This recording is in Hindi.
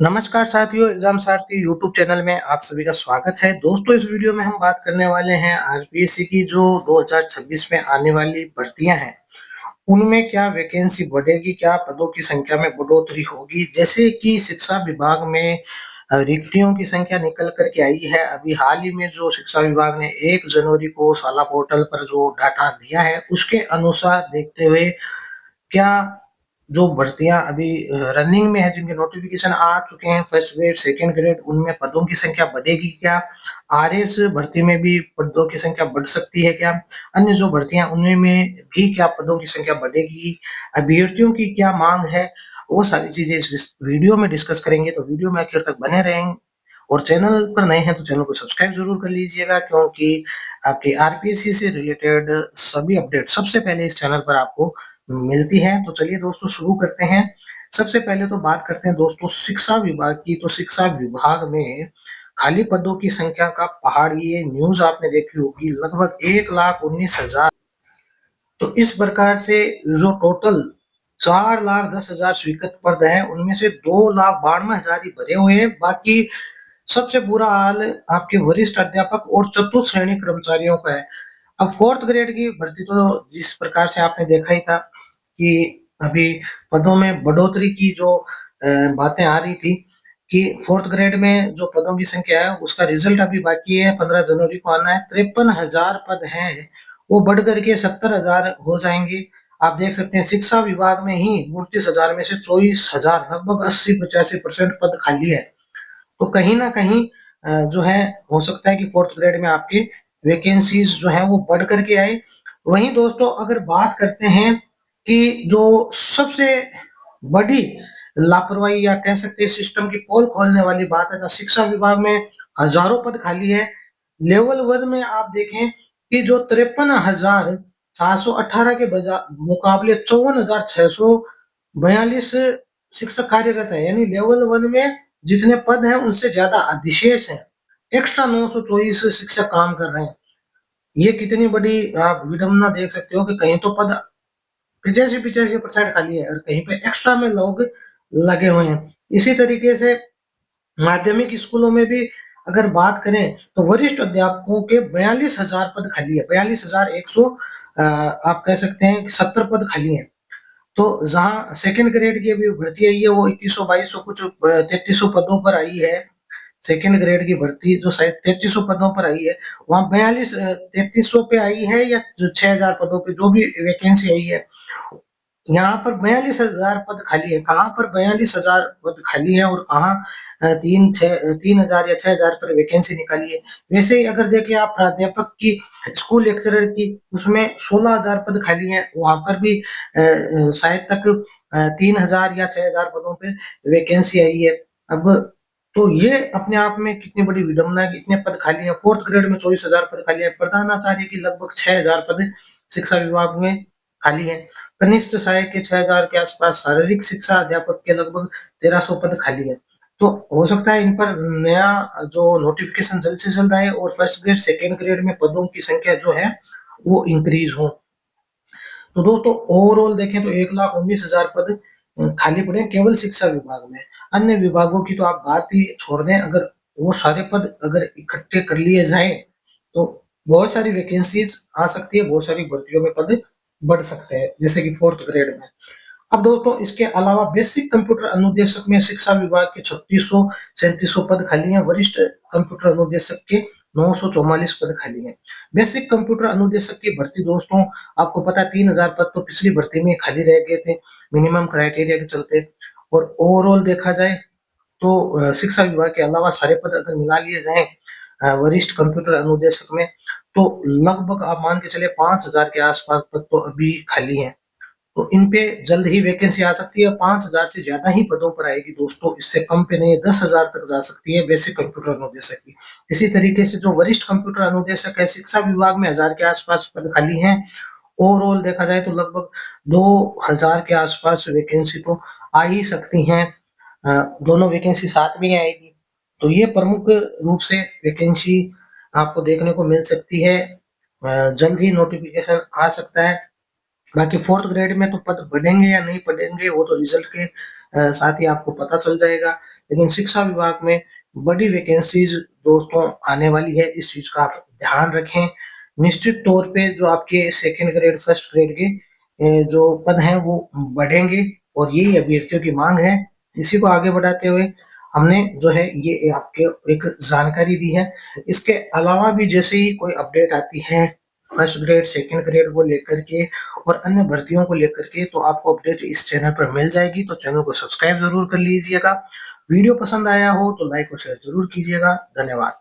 नमस्कार साथियों, एग्जाम सारथी यूट्यूब चैनल में आप सभी का स्वागत है। दोस्तों, इस वीडियो में हम बात करने वाले हैं आरपीएससी की जो 2026 में आने वाली भर्तियां हैं, उनमें क्या वैकेंसी बढ़ेगी, क्या पदों की संख्या में बढ़ोतरी होगी। जैसे कि शिक्षा विभाग में रिक्तियों की संख्या निकल कर के आई है। अभी हाल ही में जो शिक्षा विभाग ने 1 जनवरी को साला पोर्टल पर जो डाटा दिया है, उसके अनुसार देखते हुए क्या जो भर्तियां अभी रनिंग में है, जिनके नोटिफिकेशन आ चुके हैं, फर्स्ट ग्रेड सेकंड ग्रेड, उनमें पदों की संख्या बढ़ेगी क्या? आरएस भर्ती में भी पदों की संख्या बढ़ सकती है क्या? अन्य जो भर्तियां उनमें भी क्या पदों की संख्या बढ़ेगी? अभ्यर्थियों की क्या मांग है? वो सारी चीजें इस वीडियो में डिस्कस करेंगे, तो वीडियो में आखिर तक बने रहें। और चैनल पर नए हैं तो चैनल को सब्सक्राइब जरूर कर लीजिएगा, क्योंकि आपके आरपीएससी से रिलेटेड सभी अपडेट सबसे पहले इस चैनल पर आपको मिलती है। तो चलिए दोस्तों, शुरू करते हैं। सबसे पहले तो बात करते हैं दोस्तों शिक्षा विभाग की। तो शिक्षा विभाग में खाली पदों की संख्या का पहाड़, ये न्यूज आपने देखी होगी, लगभग 1,19,000। तो इस प्रकार से जो टोटल 4,10,000 स्वीकृत पद है, उनमें से 2,92,000 ही भरे हुए हैं। बाकी सबसे बुरा हाल आपके वरिष्ठ अध्यापक और चतुर्थ श्रेणी कर्मचारियों का है। अब फोर्थ ग्रेड की भर्ती तो जिस प्रकार से आपने देखा ही था कि अभी पदों में बढ़ोतरी की जो बातें आ रही थी कि फोर्थ ग्रेड में जो पदों की संख्या है, उसका रिजल्ट अभी बाकी है, 15 जनवरी को आना है। 53,000 पद हैं, वो बढ़ करके 70,000 हो जाएंगे। आप देख सकते हैं शिक्षा विभाग में ही 29,000 में से 24,000, लगभग 80-85% पद खाली है। तो कहीं न कहीं जो है, हो सकता है कि फोर्थ ग्रेड में आपके वैकेंसीज जो है वो बढ़ करके आए। वहीं दोस्तों, अगर बात करते हैं कि जो सबसे बड़ी लापरवाही या कह सकते हैं सिस्टम की पोल खोलने वाली बात है, तो शिक्षा विभाग में हजारों पद खाली है। लेवल वन में आप देखें कि जो 53,418 के मुकाबले 54,642 शिक्षक कार्यरत है, यानी लेवल वन में जितने पद हैं उनसे ज्यादा अधिशेष है। एक्स्ट्रा 924 शिक्षक काम कर रहे हैं। ये कितनी बड़ी आप विडंबना देख सकते हो कि कहीं तो पद 85-85% खाली है और कहीं पे एक्स्ट्रा में लोग लगे हुए हैं। इसी तरीके से माध्यमिक स्कूलों में भी अगर बात करें तो वरिष्ठ अध्यापकों के 42,000 पद खाली है। 42,100 आप कह सकते हैं कि 70 पद खाली हैं। तो जहाँ सेकंड ग्रेड की अभी भर्ती आई है, वो 2100-2200 कुछ 3300 पदों पर आई है। सेकंड ग्रेड की भर्ती जो शायद 3300 पदों पर आई है, वहाँ 3300 पे आई है या 6,000 पदों पे जो भी वैकेंसी आई है, यहाँ पर 42,000 पद खाली है। कहाँ पर 42,000 पद खाली है और कहाँ 3,000 या 6,000 पर वैकेंसी निकाली है। वैसे ही अगर देखें आप प्राध्यापक की, स्कूल लेक्चरर की, उसमें 16,000 पद खाली हैं। वहाँ पर भी शायद तक 3,000 या 6,000 पदों पे वैकेंसी आई है। अब तो ये अपने आप में कितनी बड़ी विडंबना है कि इतने पद खाली हैं। फोर्थ ग्रेड में 24,000 पद खाली है। प्रधानाचार्य की लगभग 6,000 पद शिक्षा विभाग में खाली है। कनिष्ठ सहायक के 6,000 के आसपास, शारीरिक शिक्षा अध्यापक के लगभग 1,300 पद खाली है। तो हो सकता है इन पर नया जो नोटिफिकेशन जल्द से जल्द आए और फर्स्ट ग्रेड सेकेंड ग्रेड में पदों की संख्या जो है वो इंक्रीज हो। तो दोस्तों, ओवरऑल देखें तो 1,19,000 पद खाली पड़े हैं केवल शिक्षा विभाग में। अन्य विभागों की तो आप बात ही छोड़ दें। अगर वो सारे पद अगर इकट्ठे कर लिए जाएं तो बहुत सारी वैकेंसीज आ सकती है, बहुत सारी भर्तियों में पद बढ़ सकते हैं, जैसे कि फोर्थ ग्रेड में। अब दोस्तों, इसके अलावा बेसिक कंप्यूटर अनुदेशक में शिक्षा विभाग के 3600-3700 पद खाली हैं। वरिष्ठ कंप्यूटर अनुदेशक के 944 पद खाली हैं। बेसिक कंप्यूटर अनुदेशक की भर्ती दोस्तों, आपको पता है 3,000 पद तो पिछली भर्ती में खाली रह गए थे मिनिमम क्राइटेरिया के चलते। और ओवरऑल देखा जाए तो शिक्षा विभाग के अलावा सारे पद अगर मिला लिए जाएं वरिष्ठ कंप्यूटर अनुदेशक में, तो लगभग आप मान के चले 5,000 के आसपास पद तो अभी खाली हैं। तो इन पे जल्द ही वैकेंसी आ सकती है। 5,000 से ज्यादा ही पदों पर आएगी दोस्तों, इससे कम पे नहीं। 10,000 तक जा सकती है बेसिक कंप्यूटर अनुदेशक की। इसी तरीके से जो वरिष्ठ कंप्यूटर अनुदेशक है, शिक्षा विभाग में 1,000 के आसपास पद खाली हैं। ओवरऑल देखा जाए तो लगभग 2,000 के आसपास वैकेंसी तो आ ही सकती हैं। दोनों वैकेंसी साथ में आएगी। तो ये प्रमुख रूप से वैकेंसी आपको देखने को मिल सकती है। जल्द ही नोटिफिकेशन आ सकता है। बाकी फोर्थ ग्रेड में तो पद बढ़ेंगे या नहीं बढ़ेंगे, वो तो रिजल्ट के साथ ही आपको पता चल जाएगा। लेकिन शिक्षा विभाग में बड़ी वैकेंसीज दोस्तों आने वाली है, इस चीज का आप ध्यान रखें। निश्चित तौर पे जो आपके सेकंड ग्रेड फर्स्ट ग्रेड के जो पद हैं वो बढ़ेंगे और यही अभ्यर्थियों की मांग है। इसी को आगे बढ़ाते हुए हमने जो है ये आपके एक जानकारी दी है। इसके अलावा भी जैसे ही कोई अपडेट आती है फर्स्ट ग्रेड सेकंड ग्रेड को लेकर के और अन्य भर्तियों को लेकर के, तो आपको अपडेट इस चैनल पर मिल जाएगी। तो चैनल को सब्सक्राइब जरूर कर लीजिएगा। वीडियो पसंद आया हो तो लाइक और शेयर जरूर कीजिएगा। धन्यवाद।